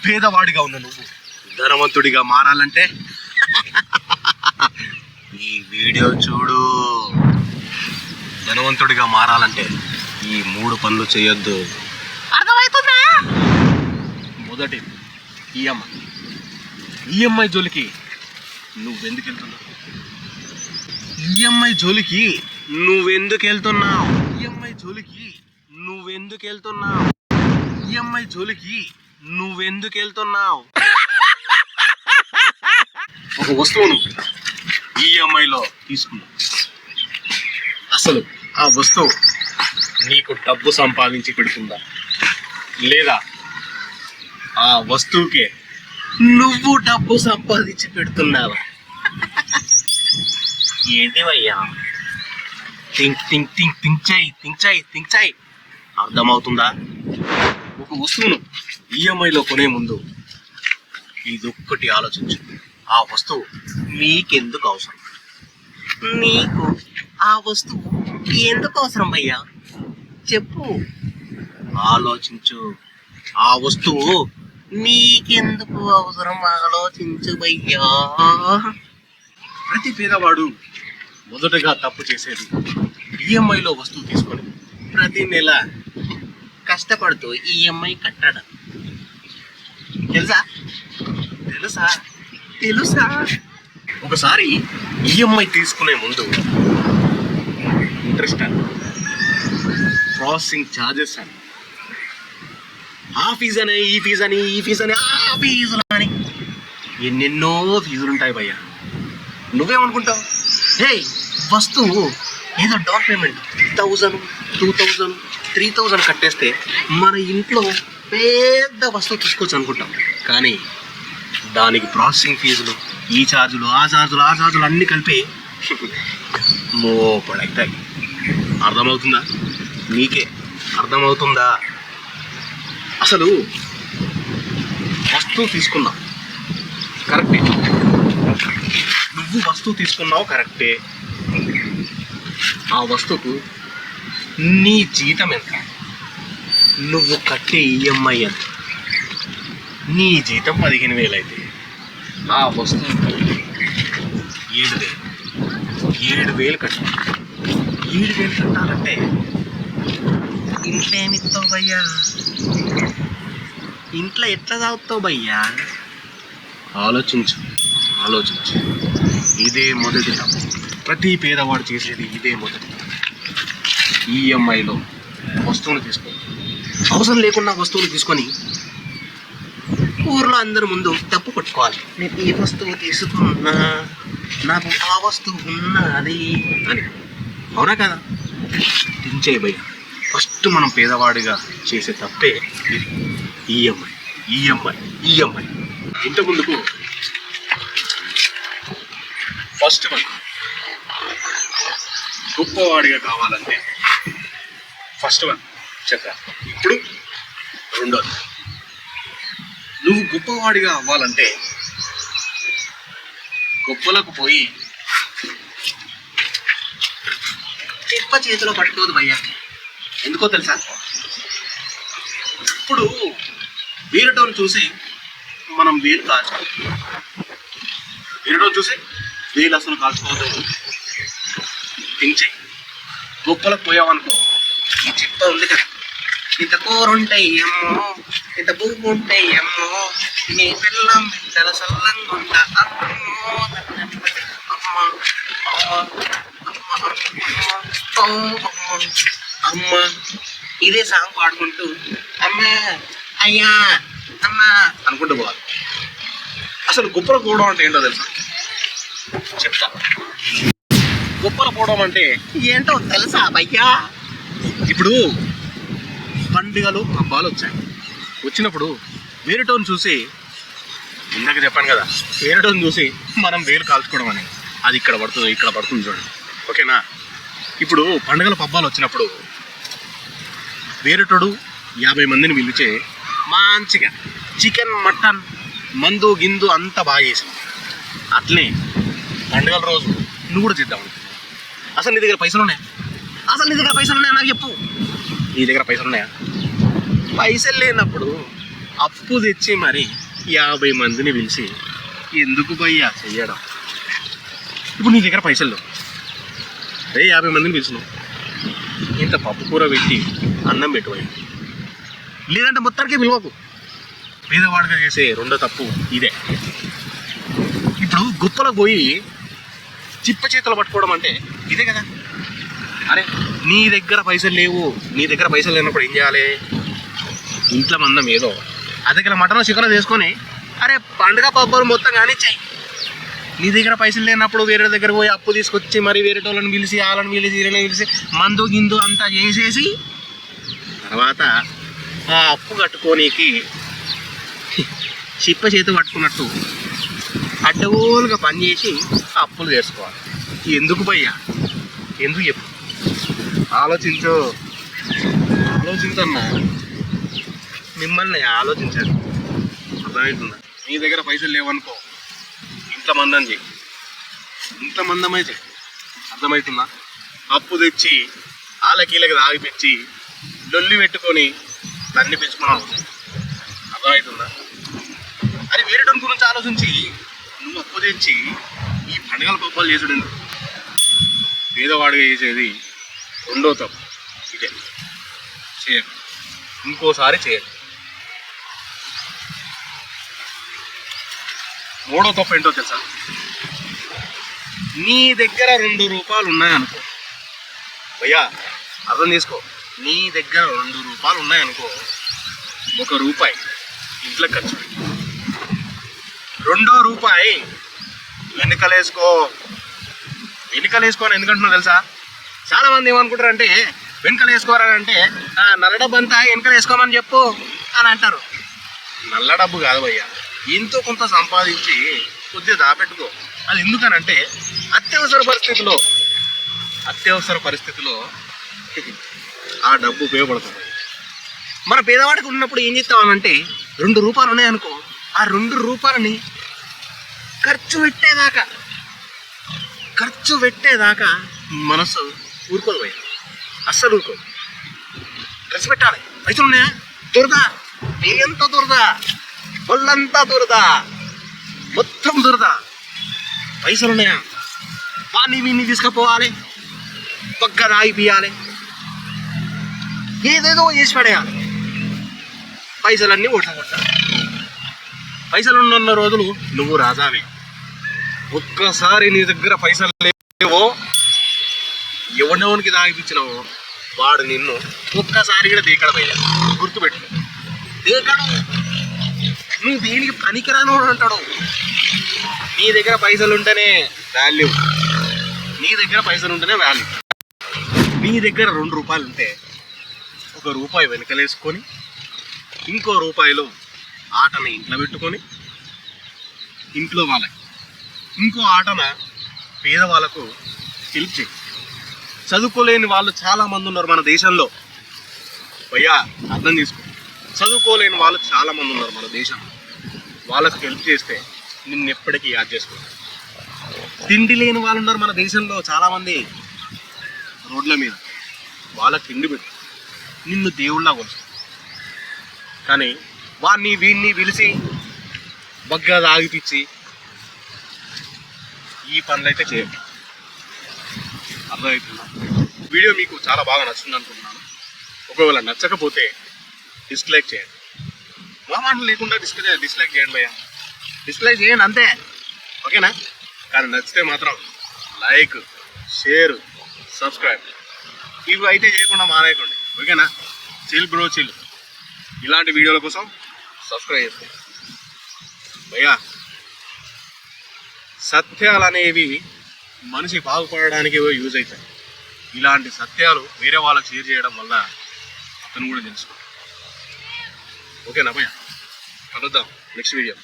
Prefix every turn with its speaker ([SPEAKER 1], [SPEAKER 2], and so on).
[SPEAKER 1] పేదవాడిగా ఉన్న నువ్వు ధనవంతుడిగా మారాలంటే ఈ వీడియో చూడు. ధనవంతుడిగా మారాలంటే ఈ 3 పనులు చేయొద్దు.
[SPEAKER 2] అర్థమవుతుందా?
[SPEAKER 1] మొదటి ఈఎంఐ జోలికి నువ్వెందుకు వెళ్తున్నావు? ఈఎంఐ జోలికి నువ్వెందుకు వెళ్తున్నావు? ఈఎంఐ జోలికి నువ్వెందుకు వెళ్తున్నావు? ఈఎంఐ జోలికి నువ్వెందుకు వెళ్తున్నావు? ఒక వస్తువును ఈఎంఐలో తీసుకున్నావు. అసలు ఆ వస్తువు నీకు డబ్బు సంపాదించి పెడుతుందా, లేదా ఆ వస్తువుకే నువ్వు డబ్బు సంపాదించి పెడుతున్నావా? ఏంటివయ్యా? థింక్ చేయి. అర్థమవుతుందా? ఒక వస్తువును ఈఎంఐలో కొనే ముందు ఇదొక్కటి ఆలోచించు. ఆ వస్తువు నీకెందుకు అవసరం? నీకు ఆ వస్తువు ఎందుకు అవసరం భయ్యా? చెప్పు, ఆలోచించు. ఆ వస్తువు నీకెందుకు అవసరం? ఆలోచించు భయ్యా. ప్రతి పేదవాడు మొదటగా తప్పు చేసేది ఈఎంఐలో వస్తువు తీసుకొని ప్రతి నెల కష్టపడుతూ ఈఎంఐ కట్టడం. తెలుసా? ఒకసారి ఈఎంఐ తీసుకునే ముందు ఇంట్రెస్ట్ అని, ప్రాసెసింగ్ ఛార్జెస్ అని, ఆ ఫీజు అని, ఈ ఫీజు అని ఆ ఫీజులు అని ఎన్నెన్నో ఫీజులు ఉంటాయి భయ్యా. నువ్వేమనుకుంటావు? హే, వస్తువు ఏదో డౌన్ పేమెంట్ 1000, 2000, 3000 కట్టేస్తే మన ఇంట్లో పెద్ద వస్తువు తీసుకోవచ్చు అనుకుంటాం. కానీ దానికి ప్రాసెసింగ్ ఫీజులు, ఈ ఛార్జులు, ఆ ఛార్జులు అన్నీ కలిపి మోపడైతాయి. అర్థమవుతుందా? నీకే అర్థమవుతుందా? అసలు వస్తువు తీసుకున్నావు కరెక్టే, నువ్వు వస్తువు తీసుకున్నావు కరెక్టే. ఆ వస్తువుకు నీ జీతం ఎంత? నువ్వు కట్టే ఈఎంఐ ఎంత? నీ జీతం 15,000 అయితే ఆ వస్తువు 7,000 కట్టాలి. 7,000 కట్టాలంటే ఇంట్లో ఏమిస్తావు భయ్యా? ఇంట్లో ఎట్లా తాగుతావు భయ్యా? ఆలోచించు. ఇదే మొదటి తప్పు. ప్రతి పేదవాడు చేసేది ఇదే మొదటి తప్పు. ఈఎంఐలో వస్తువును తీసుకో, అవసరం లేకుండా వస్తువులు తీసుకొని ఊర్లో అందరి ముందు తప్పు కొట్టుకోవాలి. నేను ఈ వస్తువు తీసుకున్నా, నాకు ఆ వస్తువు ఉన్నది అని. అవునా కదా? దించే భయ్య. ఫస్ట్ మనం పేదవాడిగా చేసే తప్పే ఈఎంఐ. ఇంత ముందుకు ఫస్ట్ వన్, గొప్పవాడిగా కావాలంటే ఫస్ట్ వన్ చెప్పా. ఇప్పుడు రెండోది, నువ్వు గొప్పవాడిగా అవ్వాలంటే గొప్పలకు పోయి చెప్ప చేతిలో పట్టుకోదు భయ్యా. ఎందుకో తెలుసా? ఇప్పుడు వేరేటోని చూసి మనం వేలు కాల్చుకోవద్దు. వేరేటోని చూసి వేలు అసలు కాల్చుకోవద్దు. థింక్ చెయ్యి. గొప్పలకు పోయావనుకో, ఈ చిప్ప ఉంది కదా, ఇంత కూర ఉంటాయి అమ్మో, ఇంత పువ్వు ఉంటాయి అమ్మో, నీ పిల్లం బిడ్డల సల్లంగుంట అమ్మ. ఇదే సాంగ్ పాడుకుంటూ అమ్మా అయ్యా అమ్మా అనుకుంటూ పోవాలి. అసలు గొప్పలు పోవడం అంటే ఏంటో తెలుసా? చెప్తా. గొప్పలు పోవడం అంటే ఏంటో తెలుసా భయ్యా? ఇప్పుడు పండుగలు హబ్బాలు వచ్చినప్పుడు వేరేటోని చూసి, ఇందాక చెప్పాను కదా, వేరేటోని చూసి మనం వేలు కాల్చుకోవడం అని, అది ఇక్కడ పడుతుంది చూడండి. ఓకేనా? ఇప్పుడు పండుగల పబ్బాలు వచ్చినప్పుడు వేరేటోడు 50 మందిని పిలిచే మంచిగా చికెన్, మటన్, మందు గిందు అంతా బాగా చేసాం. అట్లనే పండుగల రోజు నువ్వు కూడా చేద్దాం. అసలు నీ దగ్గర పైసలు ఉన్నాయా? నాకు చెప్పు. నీ దగ్గర పైసలు ఉన్నాయా? పైసలు లేనప్పుడు అప్పు తెచ్చి మరి 50 మందిని పిలిచి ఎందుకు భయ్యా చెయ్యడం? ఇప్పుడు నీ దగ్గర పైసలు లేవు, 50 మందిని పిలిచినావు, ఇంత పప్పు కూర పెట్టి అన్నం పెట్టుకోయి, లేదంటే మొత్తానికి పిలవకు. పేదవాడిగా చేసే రెండో తప్పు ఇదే. ఇప్పుడు గుప్పలకు పోయి చిప్ప చేతులు పట్టుకోవడం అంటే ఇదే కదా. అరే నీ దగ్గర పైసలు లేవు, నీ దగ్గర పైసలు లేనప్పుడు ఏం చేయాలి? ఇంట్లో మందం ఏదో అదగ్గర మటన్ చికెన్ చేసుకొని అరే పండుగ పబ్బలు మొత్తం కానీ చెయ్యి. నీ దగ్గర పైసలు లేనప్పుడు వేరే దగ్గర పోయి అప్పు తీసుకొచ్చి మరి వేరే వాళ్ళని పిలిచి వాళ్ళని పిలిచి వీళ్ళని పిలిచి మందు గిందు అంతా చేసేసి తర్వాత ఆ అప్పు కట్టుకోనీకి చిప్ప చేతి పట్టుకున్నట్టు అడ్డగోలుగా పనిచేసి అప్పులు చేసుకోవాలి. ఎందుకు భయ్యా? ఎందుకు చెప్పు? ఆలోచించన్నా, మిమ్మల్ని ఆలోచించండి. అర్థమవుతుందా? నీ దగ్గర పైసలు లేవనుకో, ఇంట్లో మందం చెయ్యి, ఇంట్లో మందమే చెయ్యి. అర్థమవుతుందా? అప్పు తెచ్చి వాళ్ళకి తాగిపించి లొల్లి పెట్టుకొని తన్ని పెంచుకున్నావు. అర్థమవుతుందా? అరే వేరేటోని గురించి ఆలోచించి నువ్వు అప్పు తెచ్చి ఈ పండుగల పబ్బాలు చేసుడు ఎందుకు? పేదవాడిగా చేసేది రెండో తప్పు ఇదే. చేయకు, ఇంకోసారి చేయకు. మూడో తప్పు ఏంటో తెలుసా? నీ దగ్గర 2 రూపాయలు ఉన్నాయనుకో భయ్యా, అర్థం చేసుకో, నీ దగ్గర 2 రూపాయలు ఉన్నాయనుకో, 1 రూపాయి ఇంట్లో ఖర్చు పెట్టి 2వ రూపాయి వెనుకలేసుకోని ఎందుకంటున్నావు తెలుసా? చాలామంది ఏమనుకుంటారంటే వెనుకలేసుకోరంటే నల్ల డబ్బు అంతా వెనుకలేసుకోమని చెప్పు అని అంటారు. నల్ల డబ్బు కాదు భయ్యా, ఎంతో కొంత సంపాదించి కొద్దిగా దాపెట్టుకో. అది ఎందుకనంటే అత్యవసర పరిస్థితిలో ఆ డబ్బు ఉపయోగపడుతుంది. మన పేదవాడికి ఉన్నప్పుడు ఏం చేస్తామనంటే 2 రూపాయలు ఉన్నాయనుకో, ఆ 2 రూపాయలని ఖర్చు పెట్టేదాకా మనసు ఊరుకోదు భయ్య, అస్సలు ఊరుకోదు. ఖర్చు పెట్టాలి. పైసలు ఉన్నాయా? దొరదా, ఎంత దొరదా, ఒళ్ళంతా దొరదా, మొత్తం దొరదా. పైసలు ఉన్నాయా? వాడిని వీడిని తీసుకుపోవాలి, పక్క రాయిపియాలి, ఏదేదో చేసి పడేయాలి. పైసలన్నీ కొట్టాలి. పైసలు ఉన్న రోజులు నువ్వు రాజావే. ఒక్కసారి నీ దగ్గర పైసలు లేవో, ఎవడెవనికి తాగిపించినావో వాడు నిన్ను ఒక్కసారి కూడా దేకడం అయ్యా. గుర్తుపెట్టు, దేకడం. నువ్వు దేనికి పనికిరాను అంటాడు. నీ దగ్గర పైసలు ఉంటేనే వాల్యూ, నీ దగ్గర నీ దగ్గర 2 రూపాయలు ఉంటే 1 రూపాయి వెనకలేసుకొని ఇంకో రూపాయిలో ఆటను ఇంట్లో పెట్టుకొని ఇంట్లో వాళ్ళకి ఇంకో ఆటన పేదవాళ్ళకు హెల్ప్ చేయి. చదువుకోలేని వాళ్ళు చాలామంది ఉన్నారు మన దేశంలో భయ్యా, అర్థం చేసుకో. చదువుకోలేని వాళ్ళు చాలామంది ఉన్నారు మన దేశంలో. వాళ్ళకు హెల్ప్ చేస్తే నిన్ను ఎప్పటికీ యాద్ చేసుకుంటారు. తిండి లేని వాళ్ళు ఉన్నారు మన దేశంలో చాలామంది రోడ్ల మీద. వాళ్ళకి తిండి పెట్టు, నిన్ను దేవుళ్ళ కొలుసు. కానీ వీడిని పిలిచి బగ్గా తాగిపిచ్చి ఈ పనులైతే చేయండి. అర్థమవుతుందా? వీడియో మీకు చాలా బాగా నచ్చింది అనుకుంటున్నాను. ఒకవేళ నచ్చకపోతే డిస్లైక్ చేయండి. మా మాటలు లేకుండా డిస్లైక్ చేయండి భయ్యా, డిస్లైక్ చేయండి అంతే, ఓకేనా? కానీ నచ్చితే మాత్రం లైక్, షేర్, సబ్స్క్రైబ్ ఇవి అయితే చేయకుండా మానేయకండి, ఓకేనా? Chill bro chill. ఇలాంటి వీడియోల కోసం సబ్స్క్రైబ్ చేసుకోండి భయ్యా. సత్యాలు అనేవి మనిషి బాగుపడడానికి యూజ్ అవుతాయి. ఇలాంటి సత్యాలు వేరే వాళ్ళకి షేర్ చేయడం వల్ల అతను కూడా తెలుసుకో, ఓకేనా భయ్యా? కలుద్దాం నెక్స్ట్ వీడియో.